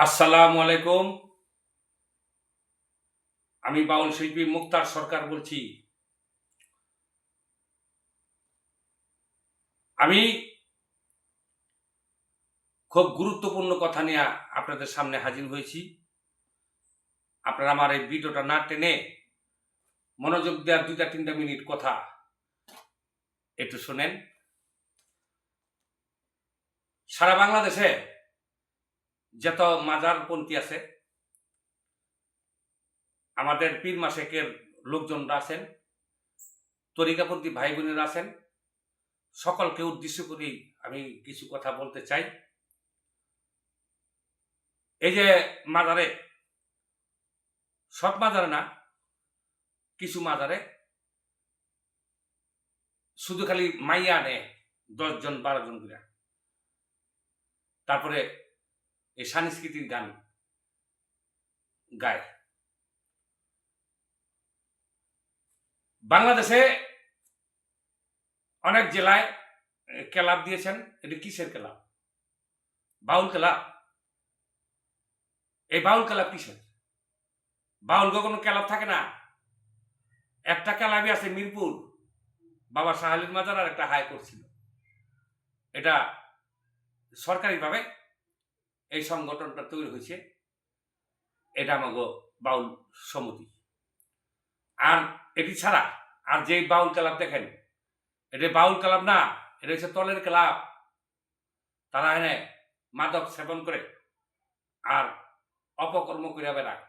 আসসালামু আলাইকুম। আমি বাউল শিল্পী মুক্তার সরকার বলছি। আমি খুব গুরুত্বপূর্ণ কথা নিয়ে আপনাদের সামনে হাজির হয়েছি। আপনারা আমার এই ভিডিওটা না টেনে মনোযোগ দেওয়ার 2-3 মিনিট কথা একটু শোনেন। সারা বাংলাদেশে যত মাজারপন্থী আছে, আমাদের পীর মাসেকের লোকজনরা আছেন, তরিকাপন্থী ভাই বোনেরা আছেন, সকলকে উদ্দেশ্য করেই আমি কিছু কথা বলতে চাই। এই যে মাজারে, সব মাজারে না, কিছু মাজারে শুধু খালি মাইয়া আনে 10 জন 12 জন করে, তারপরে এই সাংস্কৃতিক গান গায়। বাংলাদেশে অনেক জেলায় ক্লাব দিয়েছেন। এটি কিসের ক্লাব? বাউল ক্লাব। এই বাউল ক্লাব কিসের? বাউল কোনো ক্লাব থাকে না। একটা ক্লাবই আছে মিরপুর, বাবা শাহ আলীর মাজার, আর একটা হাইকোর্ট ছিল। এটা সরকারিভাবে এই সংগঠনটা তৈরি হয়েছে। এটা আমাগো বাউল সমিতি। আর এটি ছাড়া আর যে বাউল ক্লাব দেখেন, এটা বাউল ক্লাব না, এটা হচ্ছে তলের ক্লাব। তারা এনে মাদক সেবন করে আর অপকর্ম করে বেড়ায়।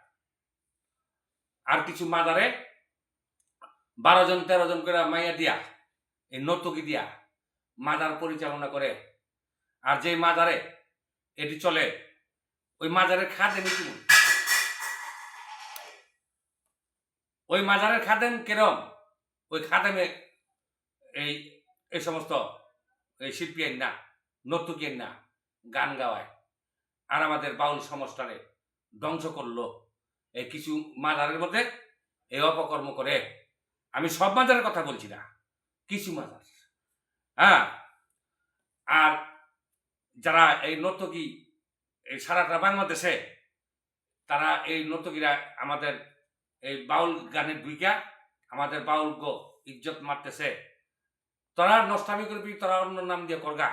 আর কিছু মাজারে 12 জন 13 জন করে মাইয়া দিয়া, এই নর্তকী দিয়া মাজার পরিচালনা করে। আর যে মাজারে এটি চলে, ওই মাজারের খাদেম কি, ওই মাজারের খাদেম কেরম, ওই খাদেমে এই এই সমস্ত এই শিল্পী আইন না, নর্তকী আইন না, গান গাওয়ায় আর আমাদের বাউল সমাজটারে ধ্বংস করলো। এই কিছু মাজারের মধ্যে এই অপকর্ম করে। আমি সব মাজারের কথা বলছি না, কিছু মাজার। হ্যাঁ, আর যারা এই নর্তকী এই সারাটা বাংলাদেশে, তারা এই নর্তকীরা আমাদের এই বাউল গানের দুইটা আমাদের বাউল গো ইজ্জত মারতেছে। তোরা নষ্টামি করবি, তোরা অন্য নাম দিয়ে করগা।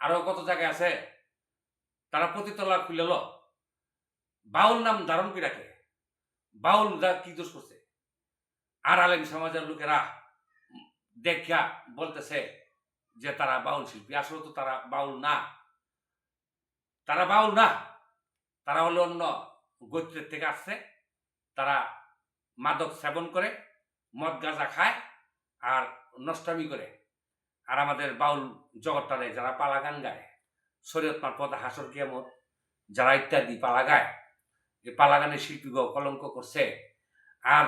আরো কত জায়গায় আছে, তারা প্রতিতলা খুলেল, বাউল নাম ধারণ করে রাখে। বাউল কি দোষ করছে? আর আলেম সমাজের লোকেরা দেখা বলতেছে যে তারা বাউল শিল্পী। আসলে তো তারা বাউল না, তারা বাউল না, তারা হলো অন্য গোত্রের থেকে আসছে। তারা মাদক সেবন করে, মদ গাঁজা খায় আর নষ্টামি করে। আর আমাদের বাউল জগৎটারে যারা পালা গান গায়, শরীয়ত মারফত, হাসর কিয়ামত, যারা ইত্যাদি পালা গায়, এই পালা গানের শিল্পীগো কলঙ্ক করছে। আর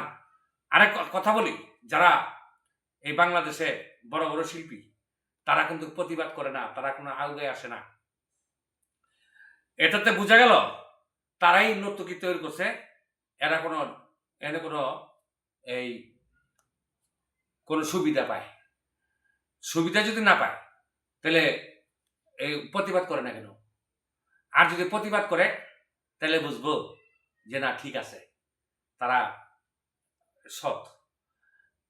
আরেক কথা বলি, যারা এই বাংলাদেশে বড় বড় শিল্পী, তারা কিন্তু প্রতিবাদ করে না, তারা কোনো আওগায় আসে না। এটাতে বোঝা গেল তারাই নর্তকী তৈরি করছে। এরা এনে এই কোনো সুবিধা পায়। সুবিধা যদি না পায়, তাহলে এই প্রতিবাদ করে না কেন? আর যদি প্রতিবাদ করে, তাহলে বুঝবো যে না, ঠিক আছে, তারা সৎ।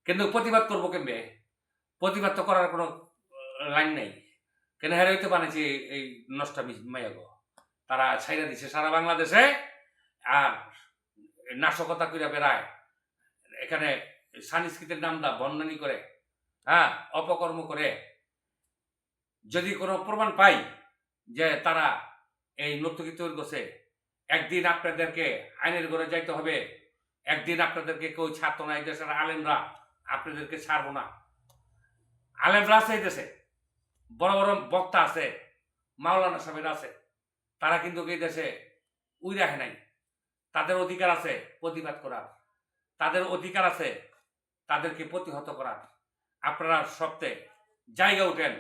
কিন্তু প্রতিবাদ করবো কেমনে? প্রতিবাদ তো করার কোনো লাইন নেই। কেন হেরে হইতে বানিয়েছে এই নষ্টামি মাইয়াগো। তারা ছাইরা দিছে সারা বাংলাদেশে, আর নাশকতা করে বেড়ায়। এখানে সংস্কৃতির নামটা বন্যানি করে, হ্যাঁ, অপকর্ম করে। যদি কোনো প্রমাণ পাই যে তারা এই নর্তকী তৈরি করছে, একদিন আপনাদেরকে আইনের ঘরে যাইতে হবে। একদিন আপনাদেরকে কেউ ছাড়তো না। এই দেশের আলেমরা আপনাদেরকে ছাড়বো না। আলেমরা আছে এই দেশে, বড় বড় বক্তা আছে, মাওলানা সাহেব আছে, তারা কিন্তু এই দেশে উই রাখে নাই। তাদের অধিকার আছে প্রতিবাদ করার, তাদের অধিকার আছে তাদেরকে প্রতিহত করার। আপনারা সপ্তাহে জায়গা উঠেন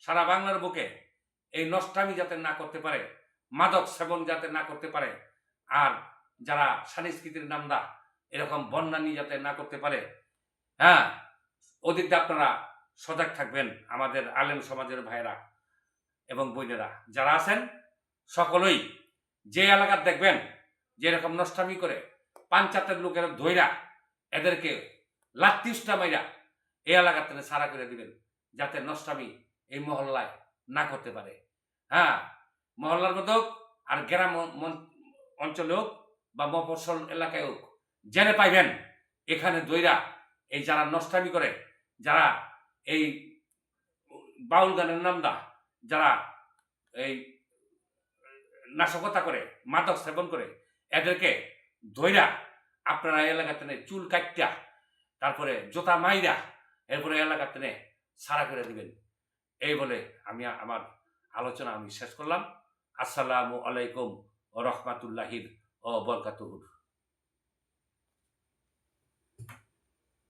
সারা বাংলার বুকে, এই নষ্টামি যাতে না করতে পারে, মাদক সেবন যাতে না করতে পারে, আর যারা সংস্কৃতির নামদা এরকম বন্যানি যাতে না করতে পারে, হ্যাঁ, ওদিকটা আপনারা সজাগ থাকবেন। আমাদের আলেম সমাজের ভাইরা এবং বোনেরা যারা আছেন, সকলেই যে এলাকার দেখবেন যে এরকম নষ্টামি করে পাঞ্চায়েতের লোকেরা ধইরা এদেরকে লাত্তি উস্তা মাইরা এই এলাকার থেকে সারা করে দিবেন, যাতে নষ্টামি এই মহল্লায় না করতে পারে। হ্যাঁ, মহল্লার মধ্যে হোক আর গ্রাম অঞ্চলে হোক বা মফস্বল এলাকায় হোক, জেনে পাইবেন এখানে দইরা এই যারা নষ্টামি করে, যারা এই বাউল গানের নামদা, যারা এই নাশকতা করে, মাদক সেবন করে, এদেরকে ধইরা আপনারা এলাকাতে চুল কাটটা, তারপরে জোতা মাইরা, এরপরে এলাকাতে সারা করে দিবেন। এই বলে আমি আমার আলোচনা শেষ করলাম। আসসালামু আলাইকুম ওয়া রাহমাতুল্লাহি ওয়া বারাকাতুহু।